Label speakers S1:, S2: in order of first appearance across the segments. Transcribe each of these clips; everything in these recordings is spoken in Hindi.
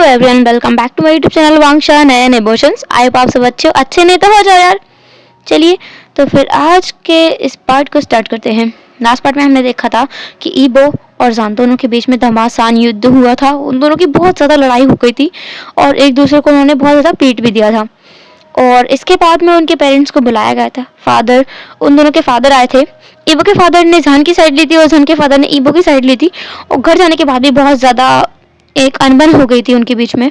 S1: Everyone, welcome back to my YouTube channel वांगशा नए इमोशंस। आई होप आप सब अच्छे नहीं तो हो जाओ यार। चलिए तो फिर आज के इस पार्ट को स्टार्ट करते हैं। लास्ट पार्ट में हमने देखा था कि ईबो और जान दोनों के बीच में घमासान युद्ध हुआ था। उन दोनों की बहुत ज़्यादा लड़ाई हो गई थी और एक दूसरे को उन्होंने बहुत ज़्यादा पीट भी दिया था। और इसके बाद में उनके पेरेंट्स को बुलाया गया था। उन दोनों के फादर आए थे। ईबो के फादर ने जान की साइड ली थी और जान के फादर ने ईबो की साइड ली थी। और घर जाने के बाद भी बहुत ज़्यादा एक अनबन हो गई थी उनके बीच में।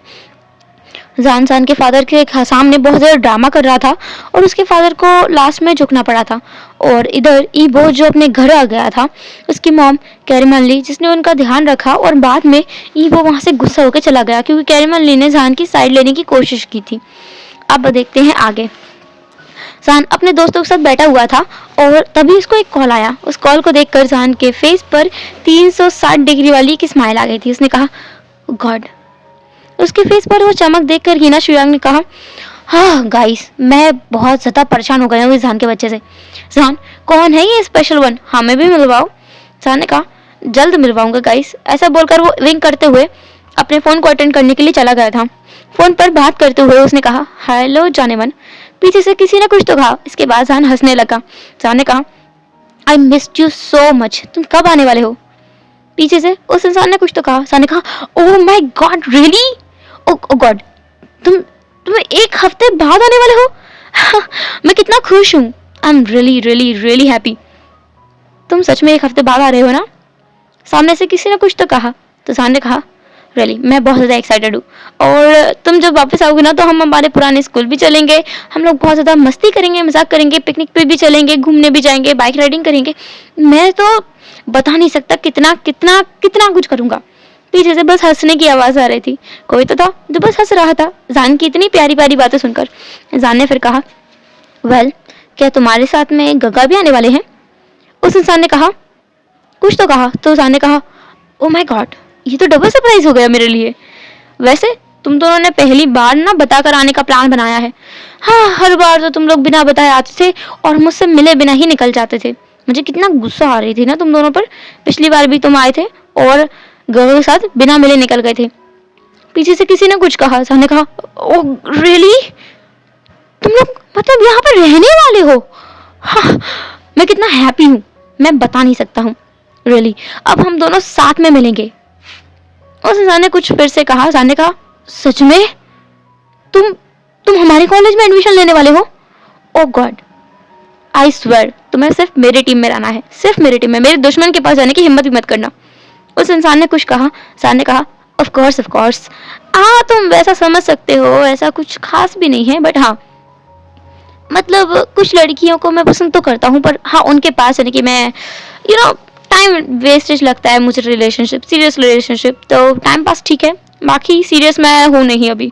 S1: जान के फादर के सामने बहुत ज़्यादा ड्रामा कर रहा था और उसके फादर को लास्ट में झुकना पड़ा था। और इधर ईबो जो अपने घर आ गया था, उसकी मॉम कैरीमनली जिसने उनका ध्यान रखा और बाद में ईबो वहाँ से गुस्सा होकर चला गया क्योंकि कैरीमनली ने जान की साइड लेने की कोशिश की थी। अब देखते हैं आगे। जान अपने दोस्तों के साथ बैठा हुआ था और तभी उसको एक कॉल आया। उस कॉल को देखकर जान के फेस पर 360 डिग्री वाली की स्माइल आ गई थी। उसने कहा गॉड। उसके फेस पर वो चमक देखकर हिना शुयांग ने कहा हाँ गाइस, मैं बहुत ज़्यादा परेशान हो गया हूँ इस जान के बच्चे से। जान कौन है ये स्पेशल वन, हमें भी मिलवाओ। जान ने कहा जल्द मिलवाऊंगा गाइस। ऐसा बोलकर वो विंक करते हुए अपने फ़ोन को अटेंड करने के लिए चला गया था। फ़ोन पर बात करते हुए उसने कहा हेलो जाने मन। पीछे से किसी ने कुछ तो कहा। इसके बाद जान हंसने लगा। जान ने कहा I missed you so much, तुम कब आने वाले हो। पीछे से उस इंसान ने कुछ तो कहा। जान ने कहा oh my God really, oh God, तुम एक हफ्ते बाद आने वाले हो। मैं कितना खुश हूँ। आई am really really really happy. तुम सच में एक हफ्ते बाद आ रहे हो ना। सामने से किसी ने कुछ तो कहा तो जान ने कहा रियली मैं बहुत ज़्यादा एक्साइटेड हूँ और तुम जब वापस आओगे ना तो हम हमारे पुराने स्कूल भी चलेंगे, हम लोग बहुत ज़्यादा मस्ती करेंगे, मजाक करेंगे, पिकनिक पे भी चलेंगे, घूमने भी जाएंगे, बाइक राइडिंग करेंगे। मैं तो बता नहीं सकता कितना कितना कितना कुछ करूँगा। पीछे से बस हंसने की आवाज़ आ रही थी। कोई तो था जो बस हंस रहा था जान की इतनी प्यारी प्यारी बातें सुनकर। जान ने फिर कहा वेल क्या तुम्हारे साथ में गगा भी आने वाले हैं। उस इंसान ने कहा कुछ तो कहा तो जान ने कहा ओ माय गॉड, ये तो डबल सरप्राइज हो गया मेरे लिए। वैसे तुम दोनों ने पहली बार ना बताकर आने का प्लान बनाया है। हाँ, हर बार तो तुम लोग बिना बताए आते थे और मुझसे मिले बिना ही निकल जाते थे। मुझे कितना गुस्सा आ रही थी ना तुम दोनों पर। पिछली बार भी तुम आए थे और गगो के साथ बिना मिले निकल गए थे। पीछे से किसी ने कुछ कहा। जान ने कहा ओह रियली, तुम लोग मतलब यहाँ पर रहने वाले हो। हाँ, मैं कितना हैप्पी हूँ, मैं बता नहीं सकता हूँ रियली। अब हम दोनों साथ में मिलेंगे। उस इंसान ने कुछ फिर से कहा। जान ने कहा सच में तुम हमारे कॉलेज में एडमिशन लेने वाले हो। ओह गॉड, आई स्वेयर तुम्हें सिर्फ मेरी टीम में रहना है, सिर्फ मेरी टीम में। मेरे दुश्मन के पास जाने की हिम्मत भी मत करना। उस इंसान ने कुछ कहा। जान ने कहा ऑफ कोर्स हाँ, तुम वैसा समझ सकते हो, ऐसा कुछ खास भी नहीं है, बट हाँ मतलब कुछ लड़कियों को मैं पसंद तो करता हूँ पर हाँ उनके पास यानी कि मैं टाइम वेस्टेज लगता है मुझे रिलेशनशिप, सीरियस रिलेशनशिप तो टाइम पास ठीक है, बाकी सीरियस मैं हूँ नहीं अभी।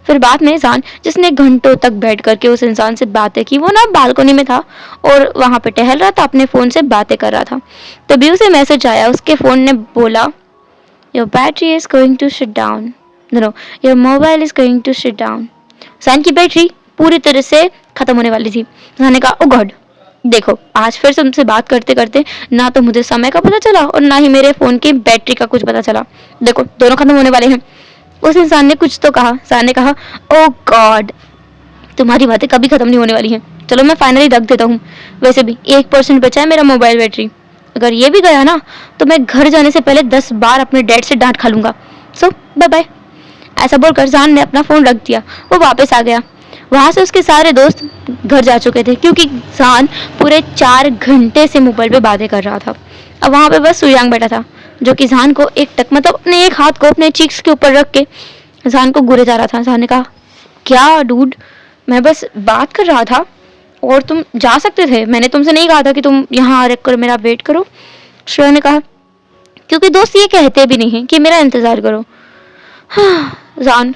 S1: फिर बाद में जान जिसने घंटों तक बैठ करके उस इंसान से बातें की, वो ना बालकनी में था और वहाँ पे टहल रहा था, अपने फ़ोन से बातें कर रहा था। तभी उसे मैसेज आया। उसके फ़ोन ने बोला your battery is going to shut down, no your mobile is going to shut down. जान की बैटरी पूरी तरह से ख़त्म होने वाली थी। जान ने कहा ओ गॉड, देखो आज फिर से तुमसे बात करते करते ना तो मुझे समय का पता चला और ना ही मेरे फ़ोन की बैटरी का कुछ पता चला। देखो दोनों ख़त्म होने वाले हैं। उस इंसान ने कुछ तो कहा। जान ने कहा ओ गॉड, तुम्हारी बातें कभी ख़त्म नहीं होने वाली हैं। चलो मैं फाइनली रख देता हूँ। वैसे भी 1% बचा है मेरा मोबाइल बैटरी, अगर ये भी गया ना तो मैं घर जाने से पहले 10 बार अपने डैड से डांट खा लूँगा। सो बाय बाय। ऐसा बोलकर जान ने अपना फ़ोन रख दिया। वो वापस आ गया। वहाँ से उसके सारे दोस्त घर जा चुके थे क्योंकि जान पूरे 4 घंटे से मोबाइल पे बातें कर रहा था। अब वहाँ पे बस शुयांग बैठा था जो कि जान को मतलब अपने एक हाथ को अपने चीक्स के ऊपर रख के जान को घूरे जा रहा था। जान ने कहा क्या डूड, मैं बस बात कर रहा था और तुम जा सकते थे, मैंने तुमसे नहीं कहा था कि तुम यहाँ रख कर मेरा वेट करो। शुयांग ने कहा क्योंकि दोस्त ये कहते भी नहीं हैं कि मेरा इंतज़ार करो। हाँ जान,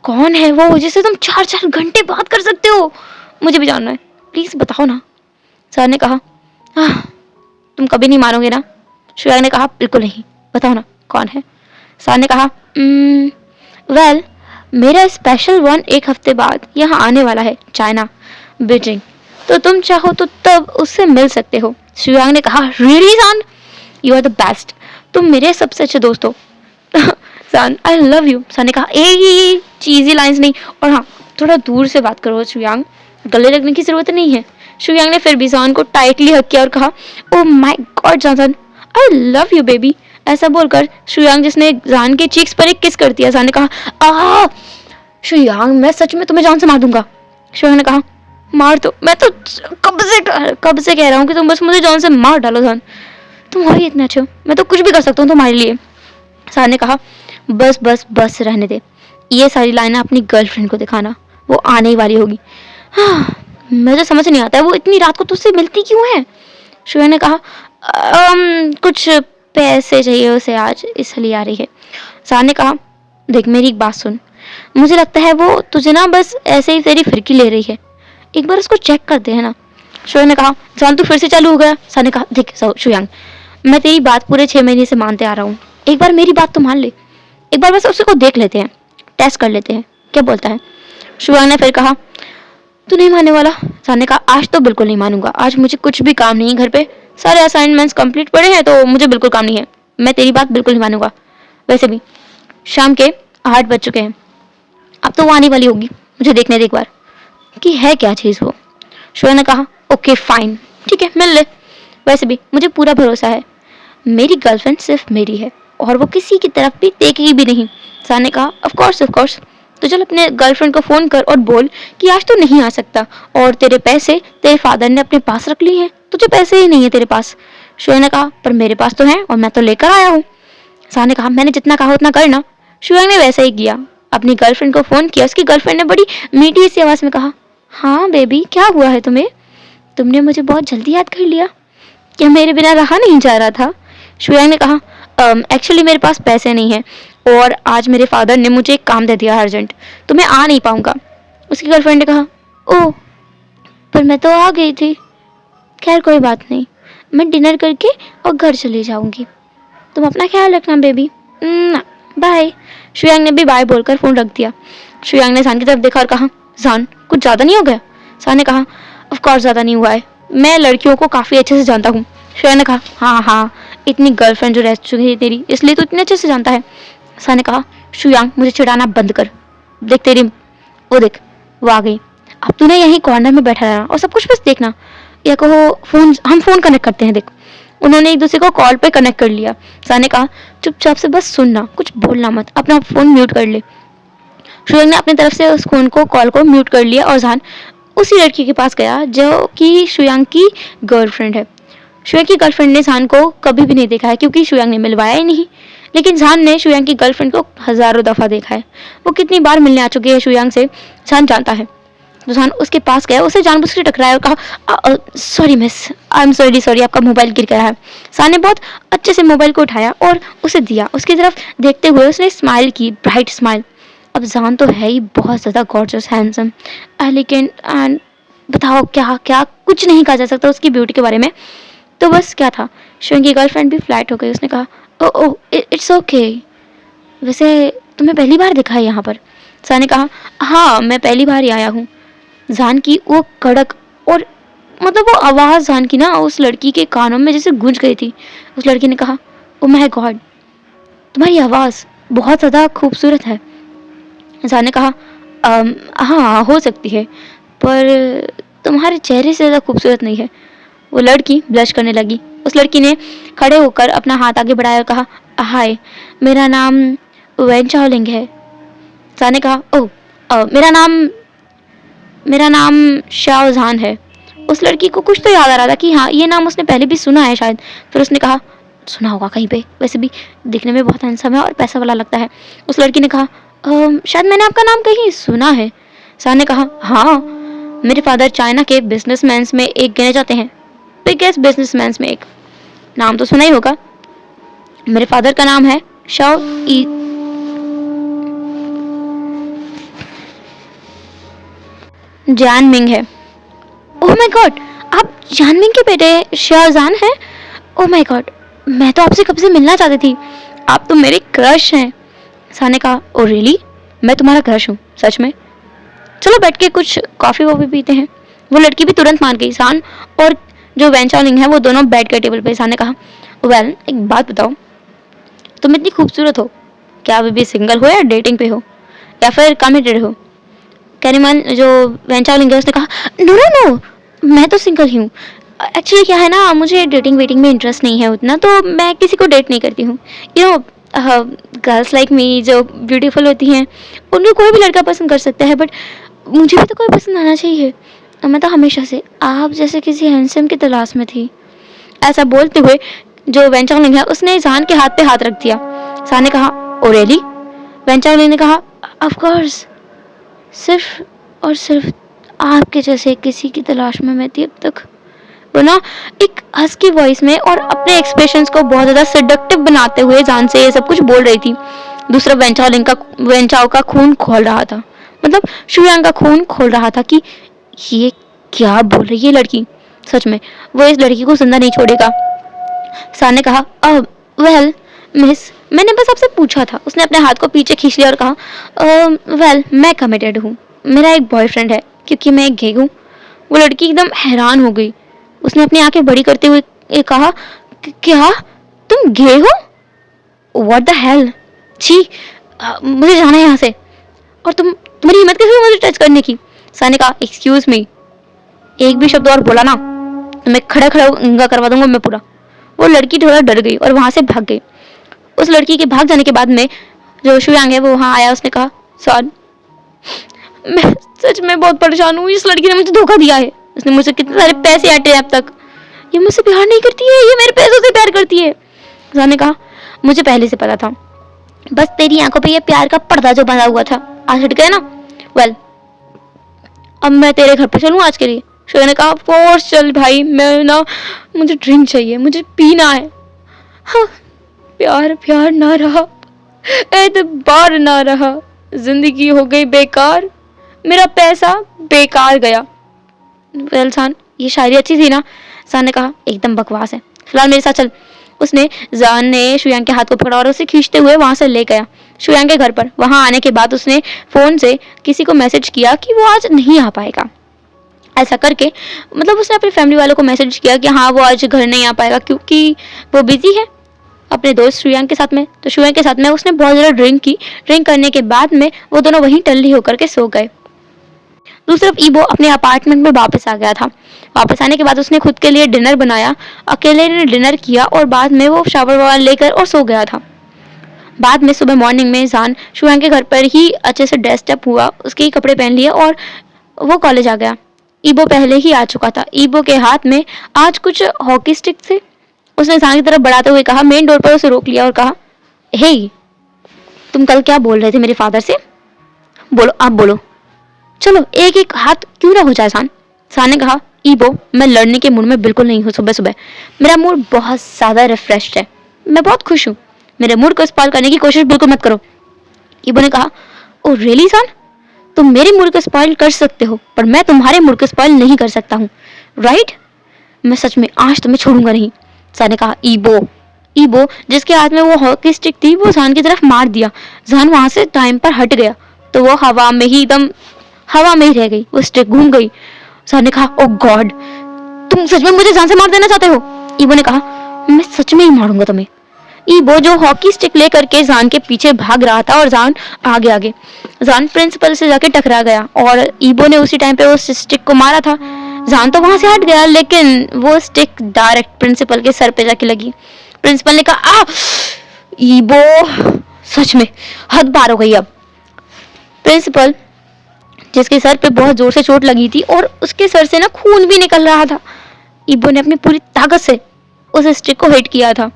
S1: कौन है वो जिससे तुम 4 घंटे बात कर सकते हो, मुझे भी जानना है, प्लीज़ बताओ ना। जान ने कहा तुम कभी नहीं मानोगे ना। शुयांग ने कहा बिल्कुल नहीं, बताओ ना कौन है। जान ने कहा वेल मेरा स्पेशल वन एक हफ्ते बाद यहाँ आने वाला है, चाइना, बीजिंग, तो तुम चाहो तो तब उससे मिल सकते हो। शुयांग ने कहा रियली जान, यू आर द बेस्ट, तुम मेरे सबसे अच्छे दोस्त हो। सान, आई लव यू। सान ने कहा ए चीज़ी लाइंस नहीं, और हाँ थोड़ा दूर से बात करो शुयांग, गले लगने की जरूरत नहीं है। शुयांग ने फिर भी जान को टाइटली हक किया और कहा ओ माय गॉड जान, आई लव यू बेबी। ऐसा बोलकर शुयांग जिसने जान के चीक्स पर एक किस कर दिया। जान ने कहा आ शुयांग मैं सच में तुम्हें जान से मार दूंगा। शुयांग ने कहा मार दो, मैं तो कब से कह रहा हूँ कि तुम बस मुझे जान से मार डालो जान, तुम हो ही इतने अच्छे हो, मैं तो कुछ भी कर सकता हूँ तुम्हारे लिए। जान ने कहा बस बस बस रहने दे, ये सारी लाइनें अपनी गर्लफ्रेंड को दिखाना, वो आने ही वाली होगी। हाँ मुझे समझ नहीं आता है वो इतनी रात को तुझसे मिलती क्यों है। शुयांग ने कहा कुछ पैसे चाहिए उसे आज, इसलिए आ रही है। जान ने कहा देख मेरी एक बात सुन, मुझे लगता है वो तुझे ना बस ऐसे ही तेरी फिरकी ले रही है, एक बार उसको चेक करते हैं ना। शुयांग ने कहा जान तू फिर से चालू हो गया। जान ने कहा देख शुयांग मैं तेरी बात पूरे 6 महीने से मानते आ रहा हूँ, एक बार मेरी बात तो मान ले, एक बार बस उसको देख लेते हैं, टेस्ट कर लेते हैं, क्या बोलता है। शुयांग ने फिर कहा तू नहीं मानने वाला। जान ने कहा आज तो बिल्कुल नहीं मानूंगा, आज मुझे कुछ भी काम नहीं है घर पे, सारे असाइनमेंट्स कंप्लीट पड़े हैं तो मुझे बिल्कुल काम नहीं है, मैं तेरी बात बिल्कुल नहीं मानूंगा। वैसे भी शाम के 8 बज चुके हैं, अब तो वो आने वाली होगी, मुझे देखने दे एक बार कि है क्या चीज़ वो। शुयांग ने कहा ओके फाइन ठीक है मिल ले, वैसे भी मुझे पूरा भरोसा है, मेरी गर्लफ्रेंड सिर्फ मेरी है और वो किसी की तरफ भी देखेगी भी नहीं। जान ने कहा ऑफ कोर्स, तो चल अपने गर्लफ्रेंड को फ़ोन कर और बोल कि आज तो नहीं आ सकता, और तेरे पैसे तेरे फादर ने अपने पास रख लिए हैं, तुझे पैसे ही नहीं है तेरे पास। शुयांग ने कहा पर मेरे पास तो हैं और मैं तो लेकर आया हूँ। जान ने कहा मैंने जितना कहा उतना करना। शुयांग ने वैसा ही किया, अपनी गर्लफ्रेंड को फ़ोन किया। उसकी गर्लफ्रेंड ने बड़ी मीठी सी आवाज़ में कहा हाँ बेबी क्या हुआ है तुम्हें, तुमने मुझे बहुत जल्दी याद कर लिया, क्या मेरे बिना रहा नहीं जा रहा था। शुयांग ने कहा एक्चुअली मेरे पास पैसे नहीं हैं और आज मेरे फादर ने मुझे एक काम दे दिया अर्जेंट, तो मैं आ नहीं पाऊँगा। उसकी गर्लफ्रेंड ने कहा ओह पर मैं तो आ गई थी, खैर कोई बात नहीं, मैं डिनर करके और घर चली जाऊँगी, तुम अपना ख्याल रखना बेबी, बाय। शुयांग ने भी बाय बोलकर फ़ोन रख दिया। शुयांग ने जान की तरफ देखा और कहा जान कुछ ज़्यादा नहीं हो गया। जान ने कहा ऑफ कोर्स ज़्यादा नहीं हुआ है, मैं लड़कियों को काफ़ी अच्छे से जानता हूँ। शुयांग ने कहा हाँ इतनी गर्लफ्रेंड जो रह चुकी है तेरी, इसलिए तो इतने अच्छे से जानता है। जान ने कहा शुयांग मुझे चिढ़ाना बंद कर, देख तेरी वो देख वो आ गई, अब तू ना यहीं कॉर्नर में बैठा रहना और सब कुछ बस देखना, या कहो हम फ़ोन कनेक्ट करते हैं। देख उन्होंने एक दूसरे को कॉल पे कनेक्ट कर लिया। जान ने कहा चुपचाप से बस सुनना, कुछ बोलना मत, अपना फ़ोन म्यूट कर ले। शुयांग ने अपनी तरफ से उस फोन को कॉल को म्यूट कर लिया और जान उसी लड़की के पास गया जो कि शुयांग की गर्लफ्रेंड है। शुयांग की गर्लफ्रेंड ने जान को कभी भी नहीं देखा है क्योंकि शुयांग ने मिलवाया ही नहीं, लेकिन जान ने शुयांग की गर्लफ्रेंड को हज़ारों दफ़ा देखा है, वो कितनी बार मिलने आ चुकी है शुयांग से जान जानता है। तो जान उसके पास गया, उसे जानबूझ के टकराया और कहा sorry miss, I am sorry आपका मोबाइल गिर गया है। जान ने बहुत अच्छे से मोबाइल को उठाया और उसे दिया, उसकी तरफ देखते हुए उसने स्माइल की, ब्राइट स्माइल। अब जान तो है ही बहुत ज़्यादा गॉर्जियस, हैंडसम, एलिगेंट एंड बताओ क्या क्या कुछ नहीं कहा जा सकता उसकी ब्यूटी के बारे में। तो बस क्या था, शुयांग की गर्लफ्रेंड भी फ्लैट हो गई। उसने कहा ओह इट्स ओके, वैसे तुम्हें पहली बार देखा है यहाँ पर। जान ने कहा हाँ मैं पहली बार ही आया हूँ। जान की वो कड़क और मतलब वो आवाज़ जान की ना उस लड़की के कानों में जैसे गूंज गई थी। उस लड़की ने कहा ओह माय गॉड तुम्हारी आवाज़ बहुत ज़्यादा खूबसूरत है। जान ने कहा हाँ हो सकती है, पर तुम्हारे चेहरे से ज़्यादा खूबसूरत नहीं है। वो लड़की ब्लश करने लगी। उस लड़की ने खड़े होकर अपना हाथ आगे बढ़ाया और कहा हाय मेरा नाम वेन चाओलिंग है। जान ने कहा ओह मेरा नाम शाओ जान है। उस लड़की को कुछ तो याद आ रहा था कि हाँ ये नाम उसने पहले भी सुना है शायद, फिर उसने कहा सुना होगा कहीं पे, वैसे भी दिखने में बहुत हैंडसम है और पैसा वाला लगता है। उस लड़की ने कहा शायद मैंने आपका नाम कहीं सुना है। जान ने कहा हाँ मेरे फादर चाइना के बिजनेसमैन में एक गिने जाते हैं, बिगेस्ट बिजनेसमैन में एक, नाम तो सुना ही होगा। मेरे फादर का नाम है शाओ जानमिंग है। ओह माय गॉड आप जानमिंग के बेटे शाहजान हैं। ओह माय गॉड मैं तो आपसे कब से मिलना चाहती थी, आप तो मेरे क्रश हैं। जान ने कहा ओह रियली मैं तुम्हारा क्रश हूँ सच में, चलो बैठ के कुछ कॉफ़ी वॉफ़ी पीते हैं। वो लड़की भी तुरंत मान गई। जान और जो वेन चाओलिंग है वो दोनों बैठ गए टेबल पे। जान ने कहा वेल एक बात बताओ, तुम इतनी खूबसूरत हो, क्या अभी भी सिंगल हो या डेटिंग पे हो या फिर कमिटेड हो? कैरीमान जो वेंचाओलिंग है उसने कहा नो नो नो, मैं तो सिंगल ही हूँ। एक्चुअली क्या है ना, मुझे डेटिंग वेटिंग में इंटरेस्ट नहीं है उतना, तो मैं किसी को डेट नहीं करती हूँ। You know, girls like me जो ब्यूटीफुल होती हैं उनको कोई भी लड़का पसंद कर सकता है, बट मुझे भी तो कोई पसंद आना चाहिए। मैं तो हमेशा से आप जैसे किसी हैंडसम की तलाश में थी। ऐसा बोलते हुए जो वेंचाओलिंग है उसने जान के हाथ पे हाथ रख दिया। सान ने कहा ओ रियली? वेंचाओलिंग ने कहा ऑफ कोर्स, सिर्फ और सिर्फ आपके जैसे किसी की तलाश में मैं थी अब तक। वो ना एक हस्की वॉइस में और अपने एक्सप्रेशंस को बहुत ज़्यादा सेडक्टिव बनाते हुए जान से ये सब कुछ बोल रही थी। दूसरा वेंचाओ का खून खोल रहा था, मतलब शुयांग का खून खोल रहा था कि ये क्या बोल रही है लड़की। सच में वो इस लड़की को जिंदा नहीं छोड़ेगा। सान ने कहा वेल मिस, मैंने बस आपसे पूछा था। उसने अपने हाथ को पीछे खींच लिया और कहा वेल मैं कमिटेड हूँ, मेरा एक बॉयफ्रेंड है क्योंकि मैं गे हूँ। वो लड़की एकदम हैरान हो गई। उसने अपनी आंखें बड़ी करते हुए कहा क्या तुम गे हो? व्हाट द हेल, छी, मुझे जाना है यहाँ से। और तुम्हारी हिम्मत कैसे हुई मुझे टच करने की? सान ने कहा एक्सक्यूज मी, एक भी शब्द और बोला ना तो मैं खड़ा खड़ा उंगा करवा दूंगा मैं पूरा। वो लड़की थोड़ा डर गई और वहां से भाग गई। उस लड़की के भाग जाने के बाद में जो शुयांग है वो वहां आया। उसने कहा सान, मैं सच में बहुत परेशान हूँ, इस लड़की ने मुझे धोखा दिया है। उसने मुझसे कितने सारे पैसे आटे हैं अब तक। ये मुझसे प्यार नहीं करती है, ये मेरे पैसों से प्यार करती है। सान ने कहा मुझे पहले से पता था, बस तेरी आंखों पे ये प्यार का पर्दा जो बंधा हुआ था आज हट गया ना। वेल अब मैं तेरे घर पे चलूँ आज के लिए? शुयांग ने कहा ऑफ कोर्स चल भाई, मैं ना मुझे ड्रिंक चाहिए, मुझे पीना है। हाँ, प्यार प्यार ना रहा, एतबार ना रहा, जिंदगी हो गई बेकार, मेरा पैसा बेकार गया। वेल सान, ये शायरी अच्छी थी ना? सान ने कहा एकदम बकवास है, फिलहाल मेरे साथ चल। उसने जान ने शुयांग के हाथ को पकड़ा और उसे खींचते हुए वहां से ले गया शुयांग के घर पर। वहां आने के बाद उसने फोन से किसी को मैसेज किया कि वो आज नहीं आ पाएगा। ऐसा करके मतलब उसने अपनी फैमिली वालों को मैसेज किया कि हाँ वो आज घर नहीं आ पाएगा क्योंकि वो बिजी है अपने दोस्त शुयांग के साथ में। तो शुयांग के साथ में उसने बहुत ज़्यादा ड्रिंक की। ड्रिंक करने के बाद में वो दोनों वहीं टल्ली होकर के सो गए। दूसरी तरफ ईबो अपने अपार्टमेंट में वापस आ गया था। वापस आने के बाद उसने खुद के लिए डिनर बनाया, अकेले ने डिनर किया और बाद में वो शावर वावर लेकर और सो गया था। बाद में सुबह मॉर्निंग में जान शुयांग के घर पर ही अच्छे से ड्रेस्ड अप हुआ, उसके ही कपड़े पहन लिए और वो कॉलेज आ गया। ईबो पहले ही आ चुका था। ईबो के हाथ में आज कुछ हॉकी स्टिक थे। उसने जान की तरफ बढ़ाते हुए कहा, मेन डोर पर उसे रोक लिया और कहा हे तुम कल क्या बोल रहे थे मेरे फादर से? बोलो, आप बोलो, चलो एक एक हाथ क्यों ना हो जाए। सान ने कहा ईबो मैं लड़ने के मूड में बिल्कुल नहीं हूँ। सुबह सुबह मेरा मूड बहुत ज्यादा रिफ्रेश्ड है, मैं बहुत खुश हूँ, मेरे मूड को स्पॉइल करने की कोशिश बिल्कुल मत करो। ईबो ने कहा ओ रियली सान, तुम मेरे मूड को स्पॉइल कर सकते हो पर मैं तुम्हारे मूड को स्पॉइल नहीं कर सकता हूँ, राइट? मैं सच में आज तुम्हें छोड़ूंगा नहीं। सान ने कहा ईबो जिसके हाथ में वो हॉकी स्टिक थी वो जान की तरफ मार दिया। जान वहां से टाइम पर हट गया तो वो हवा में ही रह गई, वो स्टिक घूम गई। जान ने कहा ओ गॉड, तुम सच में मुझे जान से मार देना चाहते हो? ईबो ने कहा मैं सच में ही मारूंगा तुम्हें। ईबो जो हॉकी स्टिक लेकर के जान के पीछे भाग रहा था और जान आगे जान प्रिंसिपल से जाके टकरा गया और ईबो ने उसी टाइम पे उस स्टिक को मारा था। जान तो वहां से हट गया लेकिन वो स्टिक डायरेक्ट प्रिंसिपल के सर पे जाके लगी। प्रिंसिपल ने कहा ईबो सच में हद पार हो गई। अब प्रिंसिपल जिसके सर पे बहुत जोर से चोट लगी थी और उसके सर से ना खून भी निकल रहा था, ईबो ने अपनी पूरी ताकत से उस स्टिक को हिट किया था।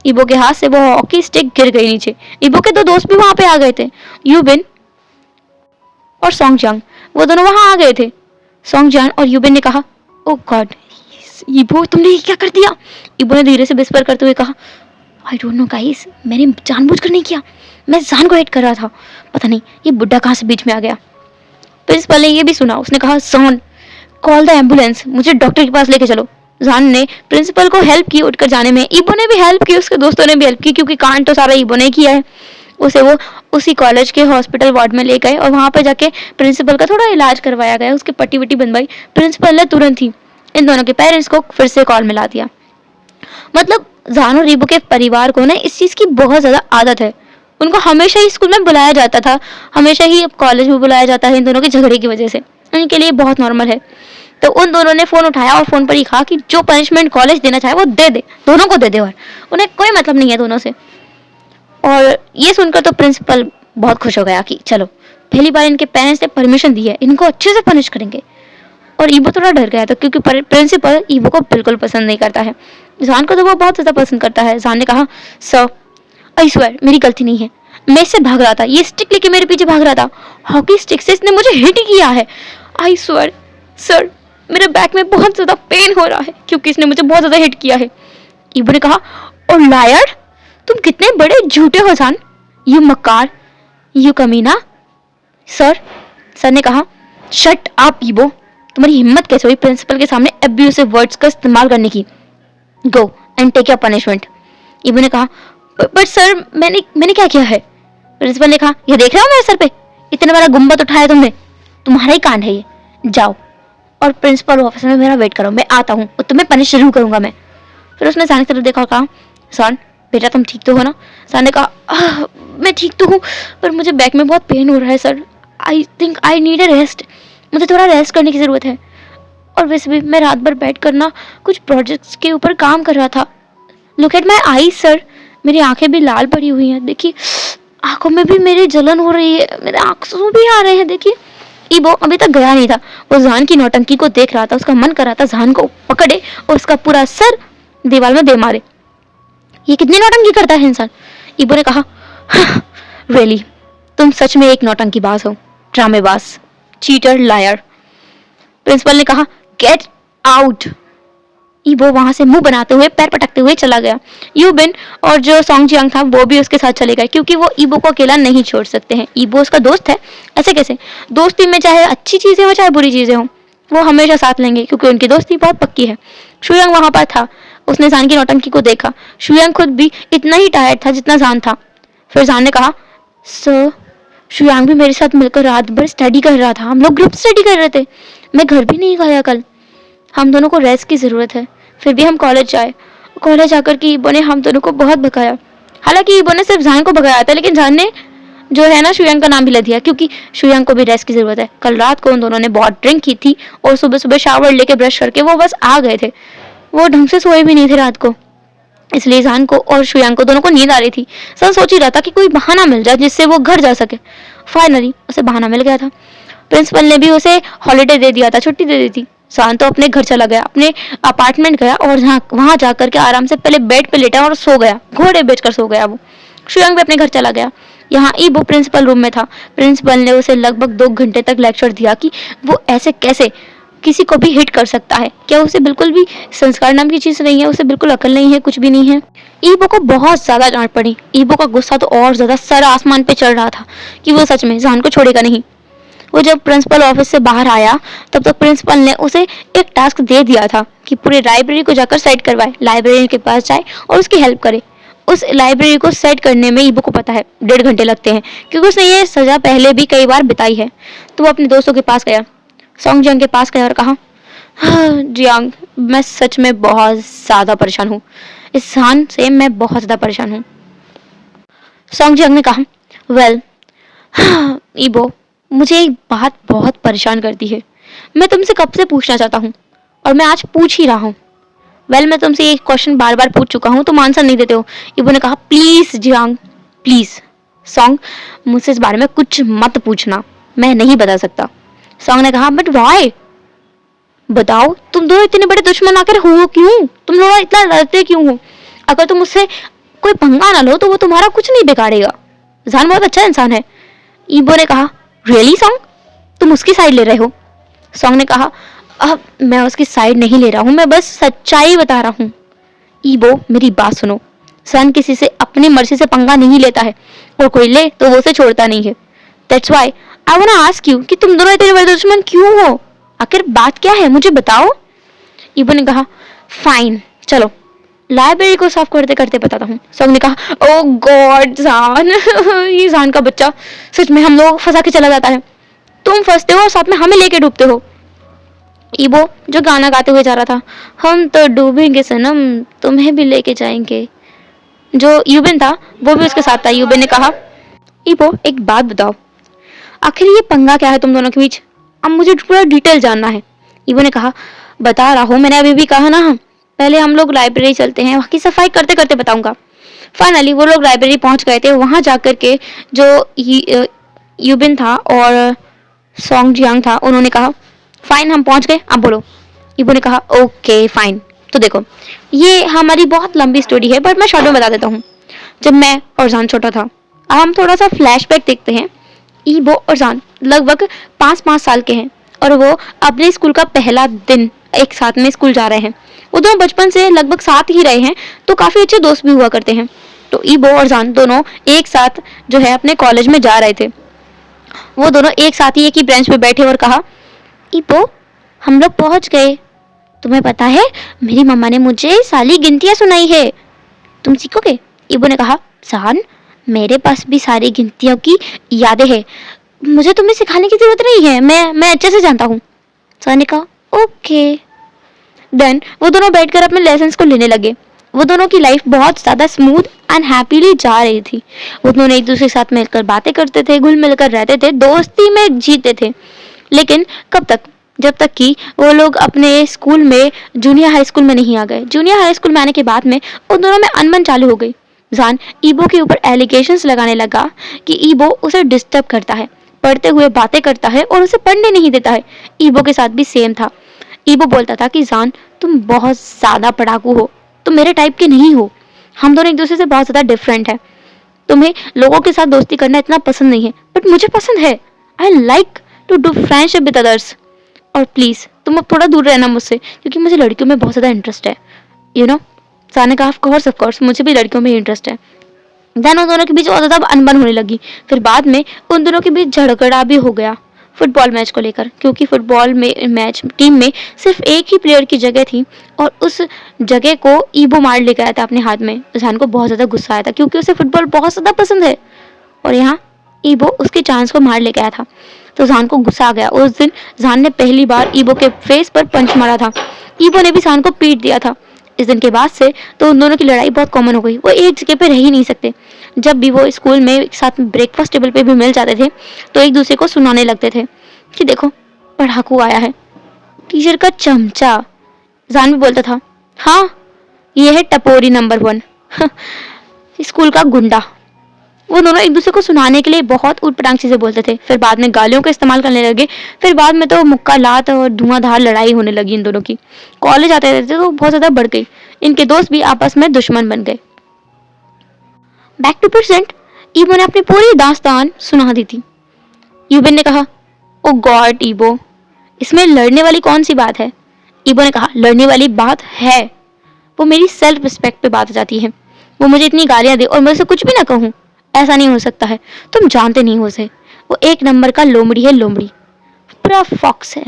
S1: ईबो के हाथ से वो हॉकी स्टिक गिर गई नीचे। ईबो के दो दोस्त भी वहां पे आ गए थे, यूबिन और सोंगजांग, वो दोनों वहां आ गए थे। सोंगजान और यूबिन ने कहा ओ गॉड ईबो तुमने ये क्या कर दिया? ईबो ने धीरे से विस्पर करते हुए कहा आई डोंट नो गाइस, मैंने जानबूझकर नहीं किया, मैं जान को हिट कर रहा था, पता नहीं ये बुड्ढा कहाँ से बीच में आ गया। प्रिंसिपल ने ये भी सुना, उसने कहा जॉन कॉल द एम्बुलेंस, मुझे डॉक्टर के पास लेके चलो। जान ने प्रिंसिपल को हेल्प की उठकर जाने में, ईबो ने भी हेल्प की, उसके दोस्तों ने भी हेल्प की क्योंकि कांड तो सारा ईबो ने किया है। उसे वो उसी कॉलेज के हॉस्पिटल वार्ड में ले गए और वहां पर जाके प्रिंसिपल का थोड़ा इलाज करवाया गया, उसकी पट्टी वट्टी बनवाई। प्रिंसिपल ने तुरंत ही इन दोनों के पेरेंट्स को फिर से कॉल मिला दिया। मतलब जान और ईबो के परिवार को ना इस चीज की बहुत ज्यादा आदत है, उनको हमेशा ही स्कूल में बुलाया जाता था, हमेशा ही अब कॉलेज में बुलाया जाता है इन दोनों के झगड़े की वजह से। उनके लिए बहुत नॉर्मल है। तो उन दोनों ने फ़ोन उठाया और फ़ोन पर ही कहा कि जो पनिशमेंट कॉलेज देना चाहे वो दे दे, दोनों को दे दे, और उन्हें कोई मतलब नहीं है दोनों से। और ये सुनकर तो प्रिंसिपल बहुत खुश हो गया कि चलो पहली बार इनके पेरेंट्स ने परमिशन दी है, इनको अच्छे से पनिश करेंगे। और ईबो थोड़ा डर गया था क्योंकि प्रिंसिपल ईबो को बिल्कुल पसंद नहीं करता है। जान को तो वो बहुत ज़्यादा पसंद करता है। जान ने कहा, सर आई स्वेयर मेरी गलती नहीं है, मैं इससे भाग रहा था, ये स्टिक लेके मेरे पीछे भाग रहा था, हॉकी स्टिक से इसने मुझे हिट किया है। आई स्वेयर सर मेरे बैक में बहुत ज़्यादा पेन हो रहा है क्योंकि इसने मुझे बहुत ज़्यादा हिट किया है। ईबो ने कहा, और लायर तुम कितने बड़े झूठे हो जान, यू मक्कार, यू कमीना। सर ने कहा, शट अप ईबो, तुम्हारी हिम्मत कैसे हुई प्रिंसिपल के सामने अब्यूसिव वर्ड्स का इस्तेमाल करने की, go and take your punishment. ईबो ने कहा, बट सर मैंने क्या किया है। प्रिंसिपल ने कहा, ये देख रहे हो मेरे सर पे इतना बड़ा गुम्बद उठाया तुमने, तुम्हारा ही कांड है ये, जाओ और प्रिंसिपल ऑफिस में मेरा वेट करो, मैं आता हूँ और तुम्हें पनिश जरूर करूंगा मैं। फिर उसने सान की तरफ देखा और कहा, सान बेटा तुम ठीक तो हो ना। सान ने कहा, मैं ठीक तो हूँ पर मुझे बैक में बहुत पेन हो रहा है sir, I think I need a rest, मुझे थोड़ा रेस्ट करने की ज़रूरत है। और वैसे भी मैं रात भर बैठ कर ना कुछ प्रोजेक्ट्स के ऊपर काम कर रहा था। Look at my eyes sir, मेरी आंखें भी लाल पड़ी हुई हैं, देखिए आंखों में भी मेरी जलन हो रही है, मेरे आंसू भी आ रहे हैं, देखिए। ईबो अभी तक गया नहीं था, वो जान की नौटंकी को देख रहा था, उसका मन कर रहा था जान को पकड़े और उसका पूरा सर दीवार में दे मारे। ये कितनी नौटंकी करता है इंसान। ईबो ने कहा, रियली तुम सच में एक नौटंकीबाज हो, ड्रामेबाज, चीटर, लायर। प्रिंसिपल ने कहा, गेट आउट। ईबो वहां से मुंह बनाते हुए पैर पटकते हुए चला गया। यूबिन और जो सोंग जियांग था वो भी उसके साथ चले गए क्योंकि वो ईबो को अकेला नहीं छोड़ सकते हैं। ईबो उसका दोस्त है, ऐसे कैसे, दोस्ती में चाहे अच्छी चीजें हो चाहे बुरी चीजें हो वो हमेशा साथ लेंगे क्योंकि उनकी दोस्ती बहुत पक्की है। शुयांग वहां पर था, उसने जान की नौटंकी को देखा। शुयांग खुद भी इतना ही टायर्ड था जितना जान था। फिर जान ने कहा, सर शुयांग भी मेरे साथ मिलकर रात भर स्टडी कर रहा था, हम लोग ग्रुप स्टडी कर रहे थे, मैं घर भी नहीं गया कल, हम दोनों को रेस्ट की ज़रूरत है। फिर भी हम कॉलेज आए, कॉलेज आकर के ईबो ने हम दोनों को बहुत भगाया। हालांकि ईबो ने सिर्फ जान को भगाया था लेकिन जान ने जो है ना शुयांग का नाम भी ले दिया क्योंकि शुयांग को भी रेस्ट की ज़रूरत है। कल रात को उन दोनों ने बहुत ड्रिंक की थी और सुबह सुबह शावर लेके ब्रश करके वो बस आ गए थे, वो ढंग से सोए भी नहीं थे रात को, इसलिए जान को और शुयांग को दोनों को नींद आ रही थी। सन सोच ही रहा था कि कोई बहाना मिल जाए जिससे वो घर जा सके। फाइनली उसे बहाना मिल गया था, प्रिंसिपल ने भी उसे हॉलीडे दे दिया था, छुट्टी दे दी थी। सान तो अपने घर चला गया, अपने अपार्टमेंट गया और वहां जाकर के आराम से पहले बेड पे लेटा और सो गया, घोड़े बेचकर सो गया वो। शुयांग भी अपने घर चला गया। यहाँ ईबो प्रिंसिपल रूम में था। प्रिंसिपल ने उसे लगभग 2 घंटे तक लेक्चर दिया कि वो ऐसे कैसे किसी को भी हिट कर सकता है, क्या उसे बिल्कुल भी संस्कार नाम की चीज नहीं है, उसे बिल्कुल अकल नहीं है, कुछ भी नहीं है। ईबो को बहुत ज्यादा डांट पड़ी। ईबो का गुस्सा तो और ज्यादा सर आसमान पे चढ़ रहा था कि वो सच में जान को छोड़ेगा नहीं। वो जब प्रिंसिपल ऑफिस से बाहर आया तब तक प्रिंसिपल ने उसे एक टास्क दे दिया था कि पूरे लाइब्रेरी को जाकर सेट करवाए, लाइब्रेरी के पास जाए और उसकी हेल्प करे। उस लाइब्रेरी को सेट करने में ईबो को पता है 1.5 घंटे लगते हैं क्योंकि उसने ये सजा पहले भी कई बार बिताई है। तो वो अपने दोस्तों के पास गया, सोंग जियांग के पास गया और कहा, जियांग मैं सच में बहुत ज़्यादा परेशान हूँ, इस जान से मैं बहुत ज़्यादा परेशान हूँ। सोंग जियांग ने कहा, वेल ईबो मुझे एक बात बहुत परेशान करती है, मैं तुमसे कब से पूछना चाहता हूँ और मैं आज पूछ ही रहा हूँ। वेल मैं तुमसे ये क्वेश्चन बार बार पूछ चुका हूँ, तुम आंसर नहीं देते हो। ईबो ने कहा, प्लीज जियांग प्लीज। सोंग मुझसे इस बारे में कुछ मत पूछना, मैं नहीं बता सकता। सोंग ने कहा, बट व्हाई, बताओ तुम दोनों इतने बड़े दुश्मन आकर हो क्यों, तुम लोग इतना लड़ते क्यों हो। अगर तुम उससे कोई पंगा ना लो तो वो तुम्हारा कुछ नहीं बिगाड़ेगा, जान बहुत अच्छा इंसान है। ईबो ने कहा, रियली सोंग तुम उसकी साइड ले रहे हो। सोंग ने कहा, अब मैं उसकी साइड नहीं ले रहा हूँ, मैं बस सच्चाई बता रहा हूँ। ईबो मेरी बात सुनो, सन किसी से अपनी मर्जी से पंगा नहीं लेता है और कोई ले तो वो उसे छोड़ता नहीं है। That's why I want to ask you कि तुम दोनों इतने बड़े दुश्मन क्यों हो, आखिर बात क्या है मुझे बताओ। ईबो ने कहा, फाइन चलो लाइब्रेरी को साफ करते करते बताता हूँ। सोंग ने कहा, ओ गॉड जान ये जान का बच्चा सच में हम लोग फंसा के चला जाता है, तुम फंसते हो और साथ में हमें लेके डूबते हो। ईबो जो गाना गाते हुए जा रहा था, हम तो डूबेंगे सनम तुम्हें भी लेके जाएंगे। जो यूबिन था वो भी उसके साथ था। यूबिन ने कहा, ईबो एक बात बताओ, आखिर ये पंगा क्या है तुम दोनों के बीच? अब मुझे पूरा डिटेल जानना है। ईबो ने कहा, बता रहा हूँ, मैंने अभी भी कहा ना, पहले हम लोग लाइब्रेरी चलते हैं, वहाँ की सफाई करते करते बताऊंगा। फाइनली वो लोग लाइब्रेरी पहुंच गए थे। वहां जाकर के जो यूबिन था और सॉन्ग जियांग था, उन्होंने कहा फाइन हम पहुंच गए, अब बोलो। ईबो ने कहा ओके फाइन। तो देखो, ये हमारी बहुत लंबी स्टोरी है, बट मैं शॉर्ट में बता देता हूँ। जब मैं और जान छोटा था, अब हम थोड़ा सा फ्लैशबैक देखते हैं। ईबो और जान लगभग 5-5 साल के हैं और वो अपने स्कूल का पहला दिन एक साथ में स्कूल जा रहे हैं। वो दोनों बचपन से लगभग साथ ही रहे हैं, तो काफी अच्छे दोस्त भी हुआ करते हैं। तो ईबो और जान दोनों एक साथ जो है अपने कॉलेज में जा रहे थे। वो दोनों एक साथ ही एक ही बेंच पे बैठे और कहा, ईबो हम लोग पहुंच गए। तुम्हें पता है, मेरी मम्मा ने मुझे सारी गिनतियां सुनाई है, तुम सीखोगे? ईबो ने कहा, जान मेरे पास भी सारी गिनतियों की यादें हैं, मुझे तुम्हें सिखाने की जरूरत नहीं है, मैं अच्छे से जानता हूँ। जान ने कहा ओके। देन वो दोनों बैठकर अपने लेसन्स को लेने लगे। वो दोनों की लाइफ बहुत ज़्यादा स्मूथ एंड हैप्पीली जा रही थी। वो दोनों एक दूसरे के साथ मिलकर बातें करते थे, घुल मिलकर रहते थे, दोस्ती में जीते थे। लेकिन कब तक? जब तक कि वो लोग अपने स्कूल में जूनियर हाई स्कूल में नहीं आ गए। जूनियर हाई स्कूल में आने के बाद में उन दोनों में अनबन चालू हो गई। जान ईबो के ऊपर एलिगेशंस लगाने लगा कि ईबो उसे डिस्टर्ब करता है, पढ़ते हुए बातें करता है और उसे पढ़ने नहीं देता है। ईबो के साथ भी सेम था। ईबो बोलता था कि जान तुम बहुत ज़्यादा पढ़ाकू हो, तुम मेरे टाइप के नहीं हो, हम दोनों एक दूसरे से बहुत ज़्यादा डिफरेंट है, तुम्हें लोगों के साथ दोस्ती करना इतना पसंद नहीं है, बट मुझे पसंद है। I like to do friendship with others, और प्लीज़ तुम अब थोड़ा दूर रहना मुझसे, क्योंकि मुझे लड़कियों में बहुत ज़्यादा इंटरेस्ट है, यू नो। जाने का ऑफ कोर्स मुझे भी लड़कियों में इंटरेस्ट है। देन उन दोनों के बीच और ज़्यादा अनबन होने लगी। फिर बाद में उन दोनों के बीच झगड़ा भी हो गया फुटबॉल मैच को लेकर, क्योंकि फुटबॉल में मैच टीम में सिर्फ एक ही प्लेयर की जगह थी और उस जगह को ईबो मार लेकर आया था अपने हाथ में। जान को बहुत ज़्यादा गुस्सा आया था, क्योंकि उसे फुटबॉल बहुत ज़्यादा पसंद है और यहाँ ईबो उसकी चांस को मार लेकर आया था। तो जान को गुस्सा आ गया। उस दिन जान ने पहली बार ईबो के फेस पर पंच मारा था। ईबो ने भी जान को पीट दिया था। इस दिन के बाद से तो उन दोनों की लड़ाई बहुत कॉमन हो गई। वो एक जगह पे रह ही नहीं सकते। जब भी वो स्कूल में एक साथ ब्रेकफास्ट टेबल पे भी मिल जाते थे तो एक दूसरे को सुनाने लगते थे कि देखो पढ़ाकू आया है, टीचर का चमचा। जान भी बोलता था, हाँ ये है टपोरी नंबर 1 स्कूल का गुंडा। वो दोनों एक दूसरे को सुनाने के लिए बहुत ऊटपटांग चीजें बोलते थे। फिर बाद में गालियों का इस्तेमाल करने लगे। फिर बाद में तो मुक्का लात और धुआंधार लड़ाई होने लगी इन दोनों की। कॉलेज आते रहते तो बहुत ज्यादा बढ़ गई। इनके दोस्त भी आपस में दुश्मन बन गए। बैक टू प्रेजेंट, ईबो ने अपनी पूरी दास्तान सुना दी थी। यूबिन ने कहा, ओ गॉड ईबो, इसमें लड़ने वाली कौन सी बात है? ईबो ने कहा, लड़ने वाली बात है, वो मेरी सेल्फ रिस्पेक्ट पे बात आ जाती है। वो मुझे इतनी गालियां दे और मैं उसे कुछ भी ना कहूँ, ऐसा नहीं हो सकता है। तुम जानते नहीं हो उसे, वो एक नंबर का लोमड़ी है, लोमड़ी, पूरा फॉक्स है,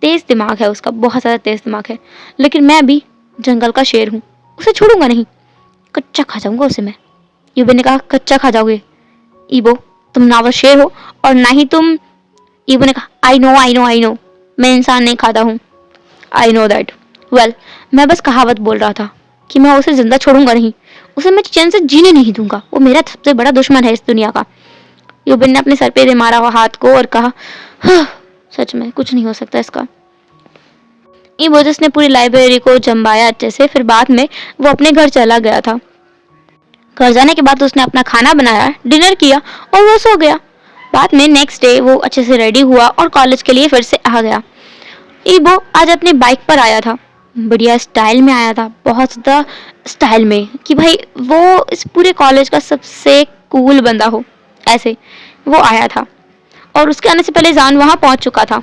S1: तेज दिमाग है उसका, बहुत ज़्यादा तेज दिमाग है। लेकिन मैं भी जंगल का शेर हूँ, उसे छोड़ूंगा नहीं, कच्चा खा जाऊंगा उसे मैं। यूबिन ने कहा, कच्चा खा जाओगे? ईबो तुम ना वो शेर हो और ना ही तुम। ईबो ने कहा, आई नो, मैं इंसान नहीं खाता हूँ। I know that. वेल, मैं बस कहावत बोल रहा था कि मैं उसे जिंदा छोड़ूंगा नहीं, उसे मैं चैन से जीने नहीं दूंगा, वो मेरा सबसे बड़ा दुश्मन है इस दुनिया का। यूबिन ने अपने सर पे मारा हुआ हाथ को और कहा, हाँ, सच में कुछ नहीं हो सकता इसका। ईबो जिसने पूरी लाइब्रेरी को जमाया अच्छे से, फिर बाद में वो अपने घर चला गया था। घर जाने के बाद उसने अपना खाना बनाया, डिनर किया और वो सो गया। बाद में नेक्स्ट डे वो अच्छे से रेडी हुआ और कॉलेज के लिए फिर से आ गया। ईबो आज अपनी बाइक पर आया था, बढ़िया स्टाइल में आया था, बहुत ज़्यादा स्टाइल में कि भाई वो इस पूरे कॉलेज का सबसे कूल बंदा हो, ऐसे वो आया था। और उसके आने से पहले जान वहाँ पहुँच चुका था।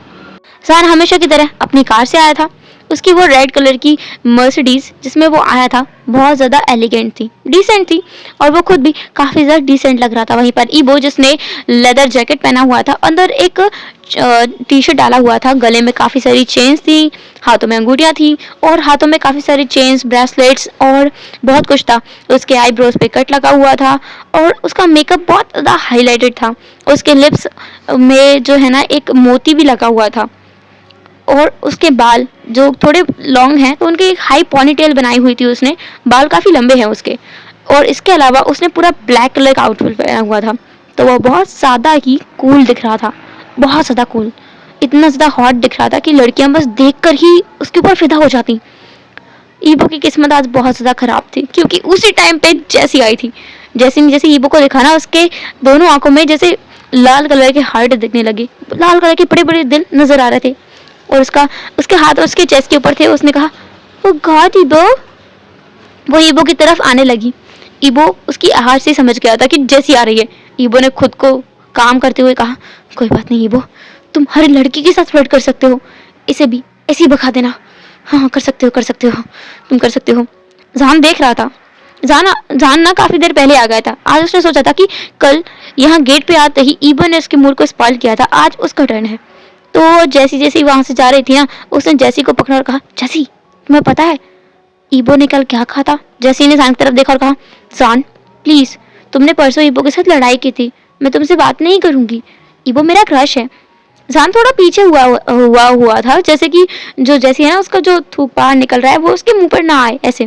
S1: जान हमेशा की तरह अपनी कार से आया था। उसकी वो रेड कलर की मर्सिडीज जिसमें वो आया था बहुत ज़्यादा एलिगेंट थी, डिसेंट थी, और वो खुद भी काफ़ी ज़्यादा डिसेंट लग रहा था। वहीं पर ईबो जिसने लेदर जैकेट पहना हुआ था, अंदर एक टी शर्ट डाला हुआ था, गले में काफ़ी सारी चेन्स थी, हाथों में अंगूठियाँ थी और हाथों में काफ़ी सारी चेन्स, ब्रेसलेट्स और बहुत कुछ था। उसके आईब्रोज पे कट लगा हुआ था और उसका मेकअप बहुत ज़्यादा हाईलाइटेड था। उसके लिप्स में जो है ना एक मोती भी लगा हुआ था और उसके बाल जो थोड़े लॉन्ग हैं तो उनकी एक हाई पॉनीटेल बनाई हुई थी उसने, बाल काफ़ी लंबे हैं उसके। और इसके अलावा उसने पूरा ब्लैक कलर का आउटफिट पहना हुआ था, तो वो बहुत ज़्यादा ही कूल दिख रहा था, बहुत ज़्यादा कूल, इतना ज़्यादा हॉट दिख रहा था कि लड़कियां बस देखकर ही उसके ऊपर फिदा हो जाती। ईबो की किस्मत आज बहुत ज़्यादा ख़राब थी क्योंकि उसी टाइम पे जैसी आई थी। जैसे ईबो को देखा ना, उसके दोनों आंखों में जैसे लाल कलर के हार्ट दिखने लगे, लाल कलर के बड़े बड़े दिल नजर आ रहे थे, और उसके हाथ उसके चेस्ट के ऊपर थे। उसने कहा, ओ गॉड ईबो। वो ईबो की तरफ आने लगी। ईबो उसकी आवाज से समझ गया था कि जैसी आ रही है। ईबो ने खुद को काम करते हुए कहा, कोई बात नहीं ईबो, तुम हर लड़की के साथ फ्लर्ट कर सकते हो, इसे भी ऐसे ही भगा देना। हाँ कर सकते हो, तुम कर सकते हो। जान देख रहा था। जान ना काफी देर पहले आ गया था। आज उसने सोचा था कि कल यहाँ गेट पे आते ही ईबो ने उसके मूड को स्पॉइल किया था, आज उसका टर्न है। तो जैसी वहां से जा रही थी ना, उसने जैसी को पकड़ा और कहा, जैसी तुम्हें पता है ईबो ने कल क्या कहा था? जैसी ने जान की तरफ देखा और कहा, जान प्लीज, तुमने परसों ईबो के साथ लड़ाई की थी, मैं तुमसे बात नहीं करूंगी, ईबो मेरा क्रश है। जान थोड़ा पीछे हुआ था, जैसे कि जो जैसी है ना, उसका जो थूक बाहर निकल रहा है वो उसके मुंह पर ना आए ऐसे।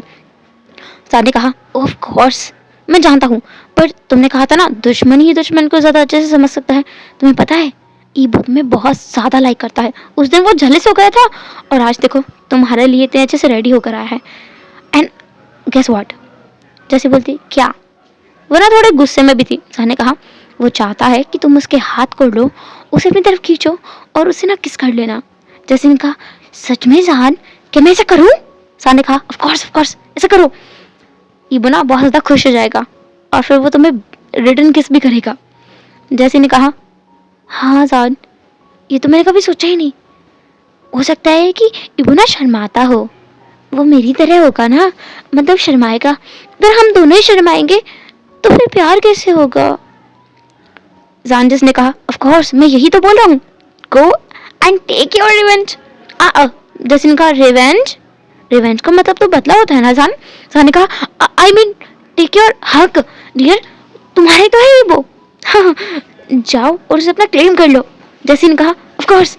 S1: जान ने कहा, ऑफ कोर्स मैं जानता हूँ, पर तुमने कहा था ना दुश्मन ही दुश्मन को ज्यादा अच्छे से समझ सकता है। तुम्हें पता है ईबो तुम्हें बहुत ज्यादा लाइक करता है। उस दिन वो जेलस हो गया था और आज देखो तुम्हारे लिए इतने अच्छे से रेडी होकर आया है। एंड गेस व्हाट, जैसे बोलती क्या, वो ना थोड़े गुस्से में भी थी। जान ने कहा, वो चाहता है कि तुम उसके हाथ को लो, उसे अपनी तरफ खींचो और उसे ना किस कर लेना। जैसे ने कहा, सच में जान, क्या मैं ऐसा करूं? जान ने कहा, ऑफ कोर्स ऐसा करो। ईबो ना बहुत ज्यादा खुश हो जाएगा और फिर वो तुम्हें रिटर्न किस भी करेगा। जैसे ने कहा, हाँ जान, ये तो मैंने कभी सोचा ही नहीं। हो सकता है कि ईबो ना शर्माता हो, वो मेरी तरह होगा ना, मतलब शर्माएगा। अगर हम दोनों ही शर्माएंगे तो फिर प्यार कैसे होगा? जान जिसने कहा, ऑफ कोर्स मैं यही तो बोल रहा हूँ, go and take your revenge. जैसे ने कहा, रिवेंज का मतलब तो बदला होता है ना जान? जान ने कहा, आई मीन टेक योर हक डियर, तुम्हारे तो है वो। हाँ, जाओ और उसे अपना क्लेम कर लो। जैसी ने कहा, ऑफ कोर्स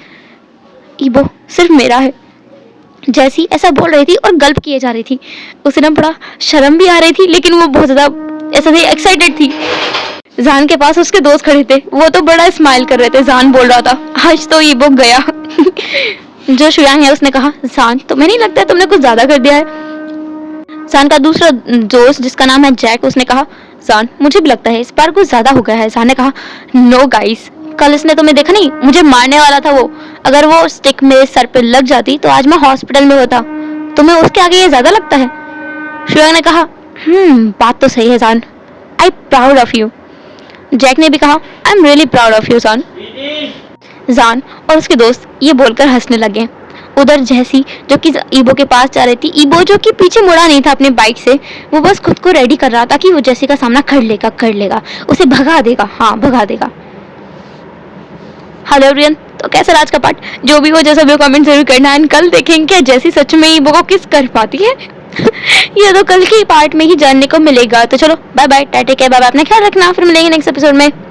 S1: ईबो सिर्फ मेरा है। जैसी ऐसा बोल रही थी और गल्प किए जा रही थी। उसे ना बड़ा शर्म भी आ रही थी, लेकिन वो बहुत ज्यादा ऐसा थी, एक्साइटेड थी। जान के पास उसके दोस्त खड़े थे, वो तो बड़ा स्माइल कर रहे थे। जान बोल रहा था, आज तो ईबो गया। जो शुयांग है उसने कहा, जान तुम्हें नहीं लगता है तुमने कुछ ज्यादा कर दिया है? जान का दूसरा दोस्त जिसका नाम है जैक, उसने कहा, जान मुझे भी लगता है इस बार कुछ ज्यादा हो गया है। जान ने कहा, नो गाइस, कल इसने तुम्हें देखा नहीं, मुझे मारने वाला था वो। अगर वो स्टिक मेरे सर पे लग जाती तो आज मैं हॉस्पिटल में होता। तुम्हें उसके आगे ये ज्यादा लगता है? शुयांग ने कहा, बात तो सही है जान, I proud of you. Jack ने भी कहा, I am really proud of you जान। जान और उसके दोस्त ये बोलकर हंसने लगे। उधर जैसी जो कि ईबो के पास जा रही थी, ईबो जो कि पीछे मुड़ा नहीं था अपने बाइक से, वो बस खुद को रेडी कर रहा था कि वो जैसी का सामना कर लेगा, उसे भगा देगा। हाँ भगा देगा। हेलो एवरीवन, तो कैसा रहा आज का पार्ट? जो भी हो जैसा भी हो कमेंट जरूर करना। एंड कल देखेंगे क्या जैसी सच में ईबो को किस कर पाती है। ये तो कल के पार्ट में ही जानने को मिलेगा। तो चलो bye bye, tata, bye bye, अपना ख्याल रखना, फिर मिलेंगे नेक्स्ट एपिसोड में।